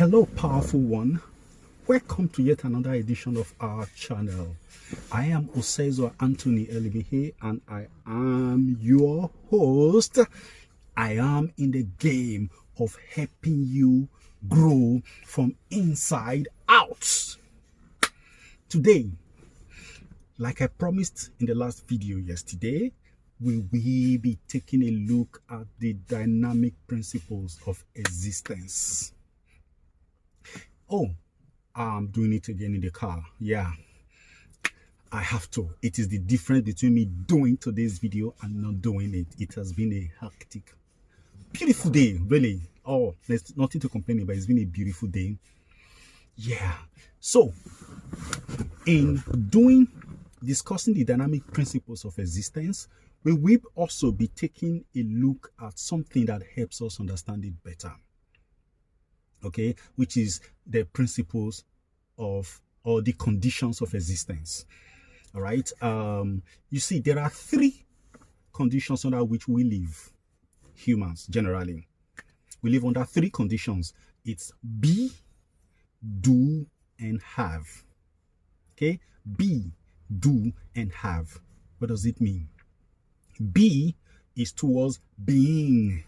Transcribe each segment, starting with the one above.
Hello, powerful one. Welcome to yet another edition of our channel. I am Osezo Anthony Elibihe and I am your host. I am in the game of helping you grow from inside out. Today, like I promised in the last video yesterday, we will be taking a look at the dynamic principles of existence. Oh, I'm doing it again in the car. Yeah, I have to. It is the difference between me doing today's video and not doing it. It has been a hectic, beautiful day, really. Oh, there's nothing to complain about. It's been a beautiful day. Yeah. So, in discussing the dynamic principles of existence, we will also be taking a look at something that helps us understand it better. Okay, which is the principles of or the conditions of existence. All right. You see, there are three conditions under which we live, humans generally. We live under three conditions. It's be, do, and have. Okay, be, do, and have. What does it mean? Be is towards being.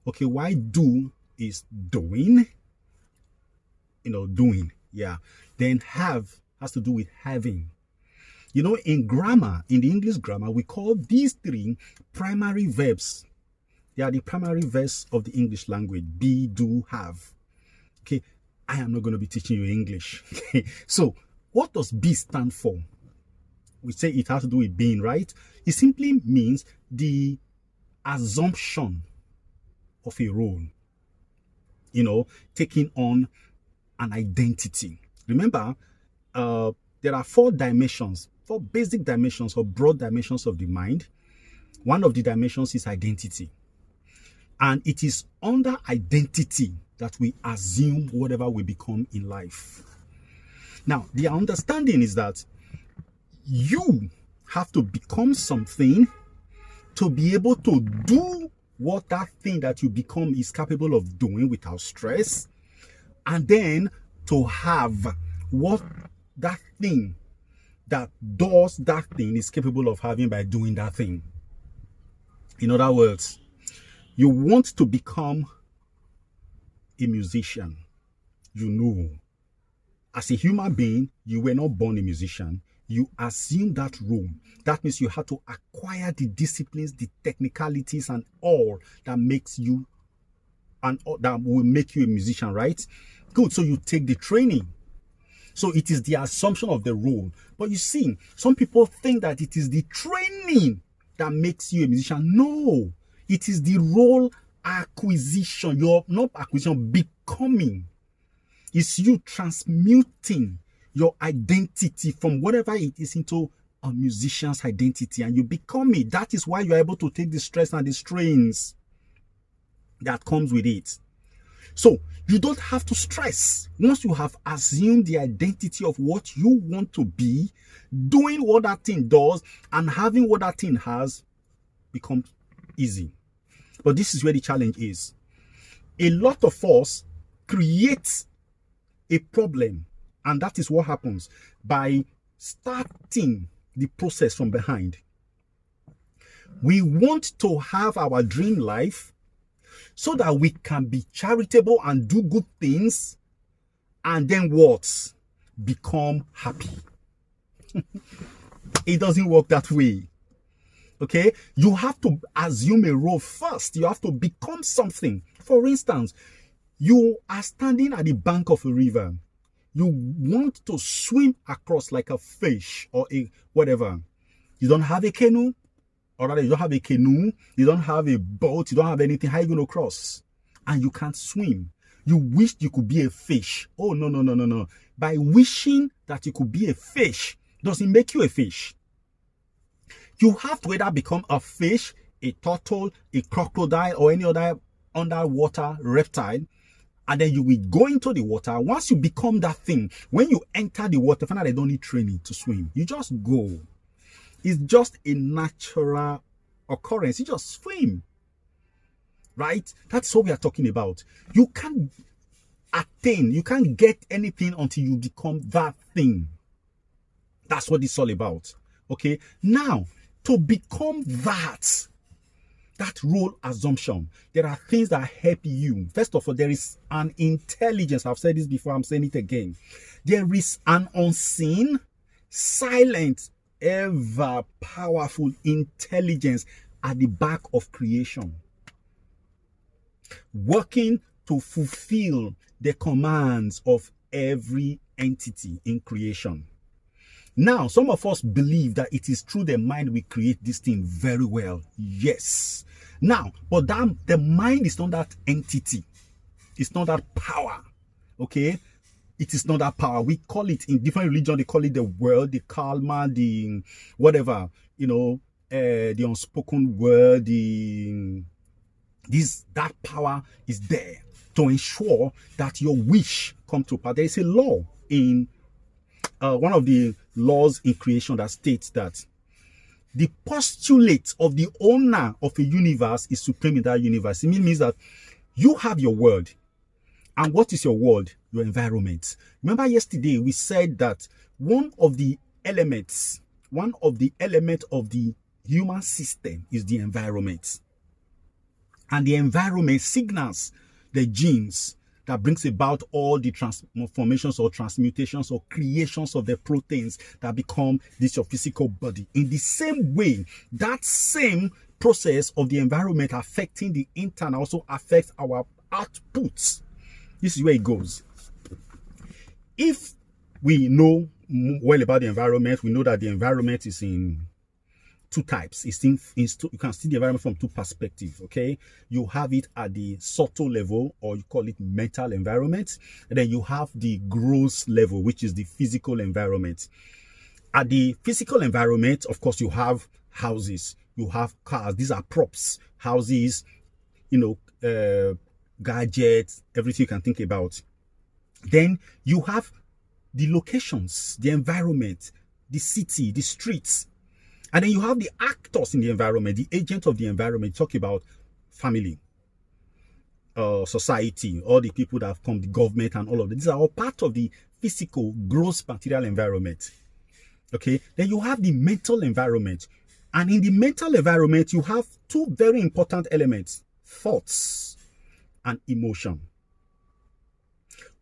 Okay, why do is doing, doing. Yeah. Then have has to do with having. In grammar, in the English grammar, we call these three primary verbs. They are the primary verbs of the English language: be, do, have. Okay, I am not going to be teaching you English. Okay, so what does be stand for? We say it has to do with being, right? It simply means the assumption of a role. Taking on an identity. Remember, there are four basic dimensions or broad dimensions of the mind. One of the dimensions is identity. And it is under identity that we assume whatever we become in life. Now, the understanding is that you have to become something to be able to do what that thing that you become is capable of doing without stress, and then to have what that thing that does that thing is capable of having by doing that thing. In other words, you want to become a musician. As a human being, you were not born a musician. You assume that role. That means you have to acquire the disciplines, the technicalities, and all that makes you, and that will make you a musician, right? Good. So you take the training. So it is the assumption of the role. But you see, some people think that it is the training that makes you a musician. No, it is the role acquisition. You're not acquisition, becoming. It's you transmuting your identity from whatever it is into a musician's identity, and you become it. That is why you're able to take the stress and the strains that comes with it. So you don't have to stress. Once you have assumed the identity of what you want to be, doing what that thing does and having what that thing has becomes easy. But this is where the challenge is. A lot of us create a problem. And that is what happens by starting the process from behind. We want to have our dream life so that we can be charitable and do good things, and then what? Become happy. It doesn't work that way. Okay? You have to assume a role first. You have to become something. For instance, you are standing at the bank of a river. You want to swim across like a fish or a whatever. You don't have a canoe, or rather you don't have a canoe, you don't have a boat, you don't have anything. How are you going to cross? And you can't swim. You wish you could be a fish. Oh, no. By wishing that you could be a fish doesn't make you a fish. You have to either become a fish, a turtle, a crocodile, or any other underwater reptile. And then you will go into the water. Once you become that thing, when you enter the water, find out they don't need training to swim. You just go. It's just a natural occurrence. You just swim. Right? That's what we are talking about. You can't attain. You can't get anything until you become that thing. That's what it's all about. Okay. Now, to become that role assumption, there are things that help you. First of all, there is an intelligence. I've said this before, I'm saying it again. There is an unseen, silent, ever powerful intelligence at the back of creation, working to fulfill the commands of every entity in creation. Now, some of us believe that it is through the mind we create this thing very well. Yes. Now, but the mind is not that entity. It's not that power. Okay? It is not that power. We call it, in different religions, they call it the world, the karma, the whatever, the unspoken word, that power is there to ensure that your wish come to pass. There is a law in one of the laws in creation that states that the postulate of the owner of a universe is supreme in that universe. It means that you have your world. And what is your world? Your environment. Remember yesterday we said that one of the elements of the human system is the environment. And the environment signals the genes that brings about all the transformations or transmutations or creations of the proteins that become this your physical body. In the same way, that same process of the environment affecting the internal also affects our outputs. This is where it goes. If we know well about the environment, we know that the environment is in two types. You can see the environment from two perspectives. Okay, you have it at the subtle level, or you call it mental environment, and then you have the gross level, which is the physical environment. At the physical environment, of course, you have houses, you have cars. These are props, houses, gadgets, everything you can think about. Then you have the locations, the environment, the city, the streets. And then you have the actors in the environment, the agent of the environment. Talk about family, society, all the people that have come, the government and all of that. These are all part of the physical, gross material environment. Okay. Then you have the mental environment. And in the mental environment, you have two very important elements: thoughts and emotion.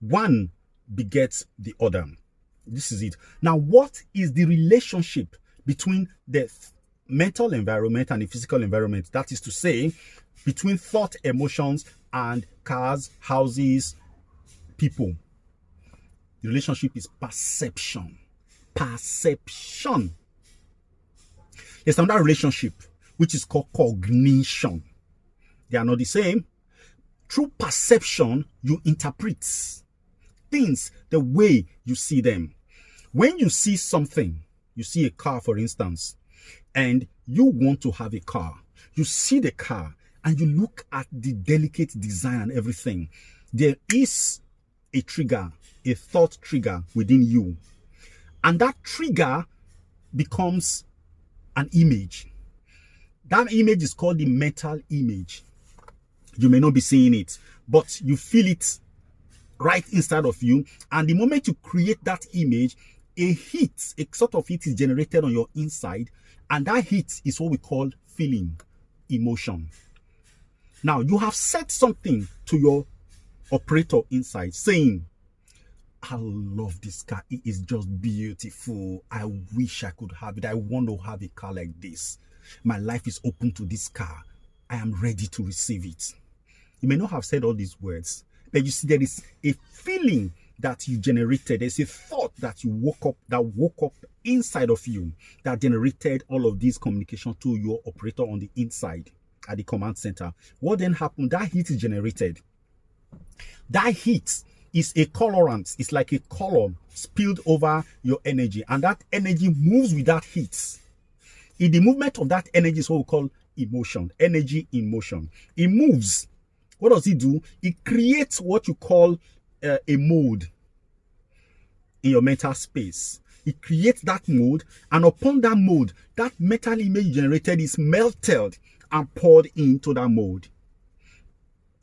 One begets the other. This is it. Now, what is the relationship between the mental environment and the physical environment? That is to say, between thought, emotions, and cars, houses, people. The relationship is perception. Perception. There's another relationship which is called cognition. They are not the same. Through perception, you interpret things the way you see them. When you see something, you see a car, for instance, and you want to have a car. You see the car and you look at the delicate design and everything. There is a trigger, a thought trigger within you. And that trigger becomes an image. That image is called the mental image. You may not be seeing it, but you feel it right inside of you. And the moment you create that image, a sort of heat is generated on your inside. And that heat is what we call feeling, emotion. Now, you have said something to your operator inside saying, I love this car. It is just beautiful. I wish I could have it. I want to have a car like this. My life is open to this car. I am ready to receive it. You may not have said all these words, but you see, there is a feeling that you generated. There's a thought that you woke up inside of you that generated all of these communication to your operator on the inside at the command center. What then happened? That heat is generated. That heat is a colorant. It's like a color spilled over your energy, and that energy moves with that heat. In the movement of that energy is what we call emotion, energy in motion. It moves. What does it do? It creates what you call a mode in your mental space. It creates that mode, and upon that mode, that mental image generated is melted and poured into that mode.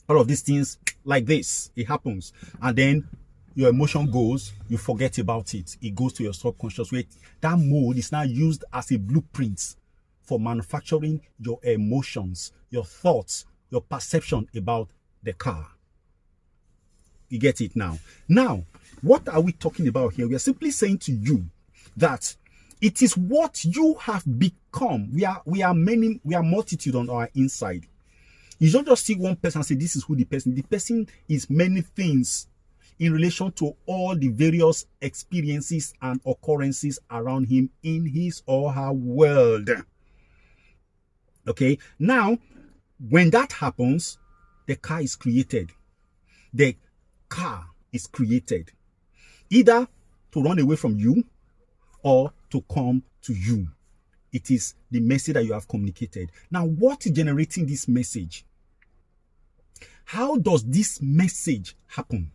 All of these things like this, it happens. And then your emotion goes, you forget about it. It goes to your subconscious. Where that mode is now used as a blueprint for manufacturing your emotions, your thoughts, your perception about the car. You get it now? Now, what are we talking about here? We are simply saying to you that it is what you have become. We are multitude on our inside. You don't just see one person and say, this is who the person. The person is many things in relation to all the various experiences and occurrences around him in his or her world. Okay, now, when that happens, the car is created. The car is created either to run away from you or to come to you. It is the message that you have communicated. Now, what is generating this message? How does this message happen?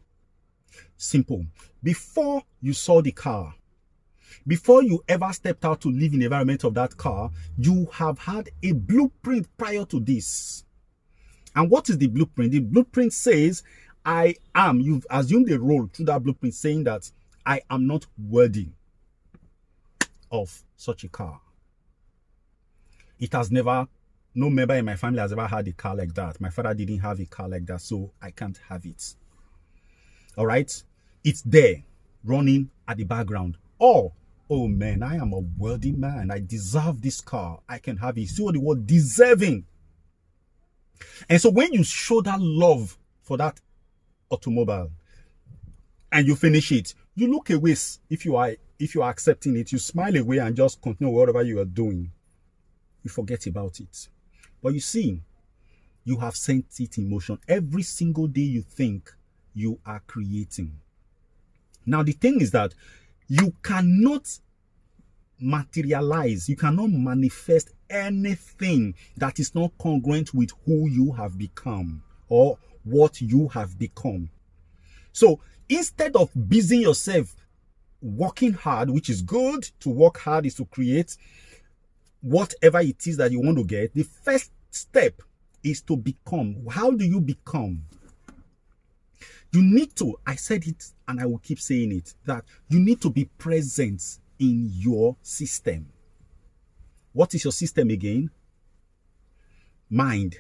Simple. Before you saw the car, before you ever stepped out to live in the environment of that car, you have had a blueprint prior to this. And what is the blueprint? The blueprint says, I am. You've assumed a role through that blueprint saying that I am not worthy of such a car. It has never, no member in my family has ever had a car like that. My father didn't have a car like that, so I can't have it. All right? It's there, running at the background. Oh man, I am a worthy man. I deserve this car. I can have it. See what the word deserving. And so when you show that love for that automobile and you finish it, you look away. If you are accepting it, you smile away and just continue whatever you are doing. You forget about it. But you see, you have sent it in motion. Every single day you think, you are creating. Now the thing is that you cannot materialize, you cannot manifest anything that is not congruent with who you have become or what you have become. So instead of busying yourself working hard, which is good, to work hard is to create whatever it is that you want to get, the first step is to become. How do you become? You need to, I said it and I will keep saying it, that you need to be present in your system. What is your system again? Mind,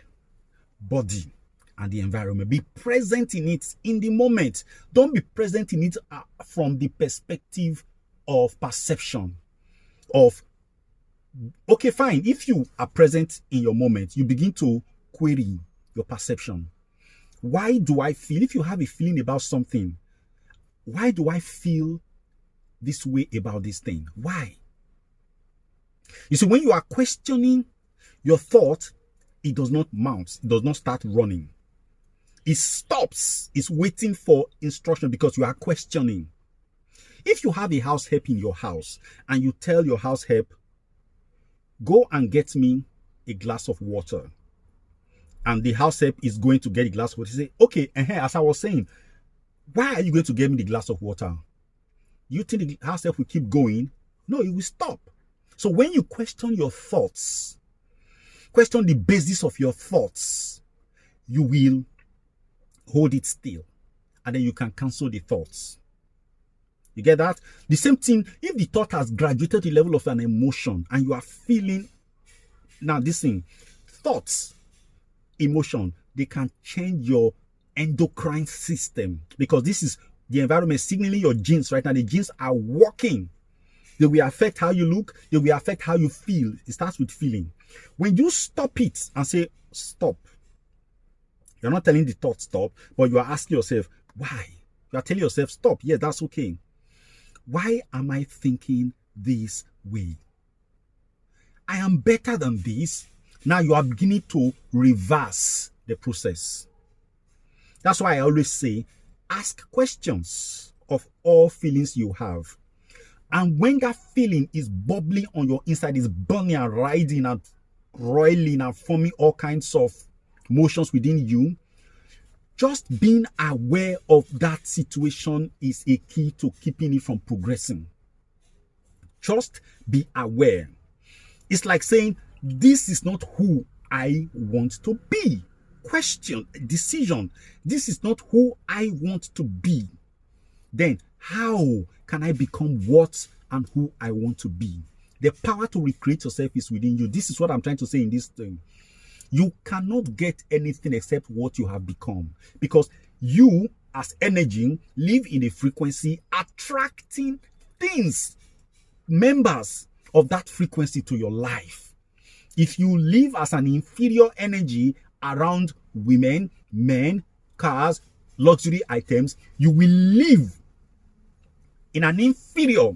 body, and the environment. Be present in it in the moment. Don't be present in it from the perspective of perception. Of, okay, fine. If you are present in your moment, you begin to query your perception. Why do I feel, if you have a feeling about something, why do I feel this way about this thing? Why? You see, when you are questioning your thought, it does not mount, it does not start running. It stops, it's waiting for instruction because you are questioning. If you have a house help in your house and you tell your house help, go and get me a glass of water, and the house help is going to get a glass of water, you say, okay, as I was saying, why are you going to get me the glass of water? You think the house help will keep going? No, it will stop. So when you question your thoughts, question the basis of your thoughts, you will hold it still, and then you can cancel the thoughts. You get that? The same thing, if the thought has graduated to the level of an emotion and you are feeling, now this thing, thoughts, emotion, they can change your endocrine system, because this is the environment signaling your genes right now. The genes are working. They will affect how you look. They will affect how you feel. It starts with feeling. When you stop it and say, stop, you're not telling the thought stop, but you are asking yourself, why? You are telling yourself, stop. Yeah, that's okay. Why am I thinking this way? I am better than this. Now you are beginning to reverse the process. That's why I always say, ask questions of all feelings you have. And when that feeling is bubbling on your inside, is burning and riding and roiling and forming all kinds of motions within you, just being aware of that situation is a key to keeping it from progressing. Just be aware. It's like saying, this is not who I want to be. question, a decision. This is not who I want to be. Then how can I become what and who I want to be? The power to recreate yourself is within you. This is what I'm trying to say in this thing. You cannot get anything except what you have become, because you as energy live in a frequency attracting things, members of that frequency to your life. If you live as an inferior energy around women, men, cars, luxury items, you will live in an inferior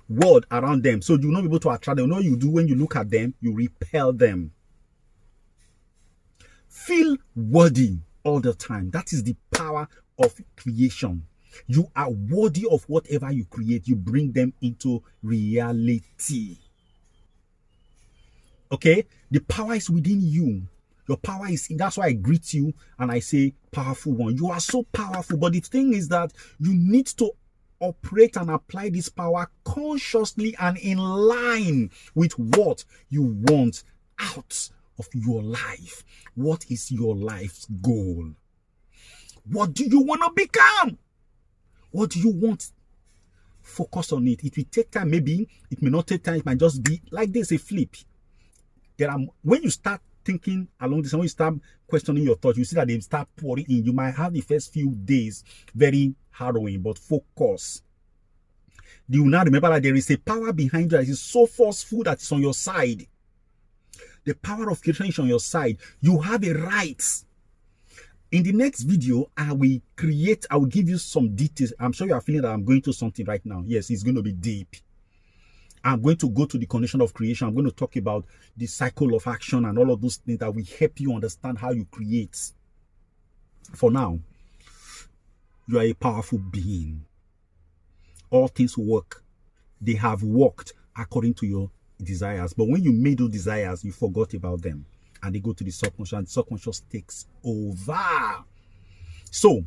world around them. So you'll not be able to attract them. You know what you do when you look at them? You repel them. Feel worthy all the time. That is the power of creation. You are worthy of whatever you create. You bring them into reality. Okay? The power is within you. Your power is in. That's why I greet you and I say, powerful one. You are so powerful. But the thing is that you need to operate and apply this power consciously and in line with what you want out of your life. What is your life's goal? What do you want to become? What do you want? Focus on it. It will take time. Maybe it may not take time. It might just be like this, a flip. When you start thinking along this, when you start questioning your thoughts, you see that they start pouring in. You might have the first few days very harrowing, but focus. You will now remember that there is a power behind you that is so forceful that it's on your side. The power of creation is on your side. You have a right. In the next video, I will give you some details. I'm sure you are feeling that I'm going to something right now. Yes, it's going to be deep. I'm going to go to the condition of creation. I'm going to talk about the cycle of action and all of those things that will help you understand how you create. For now, you are a powerful being. All things work. They have worked according to your desires. But when you made those desires, you forgot about them. And they go to the subconscious, and the subconscious takes over. So,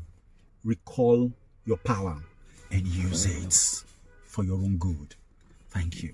recall your power and use it for your own good. Thank you.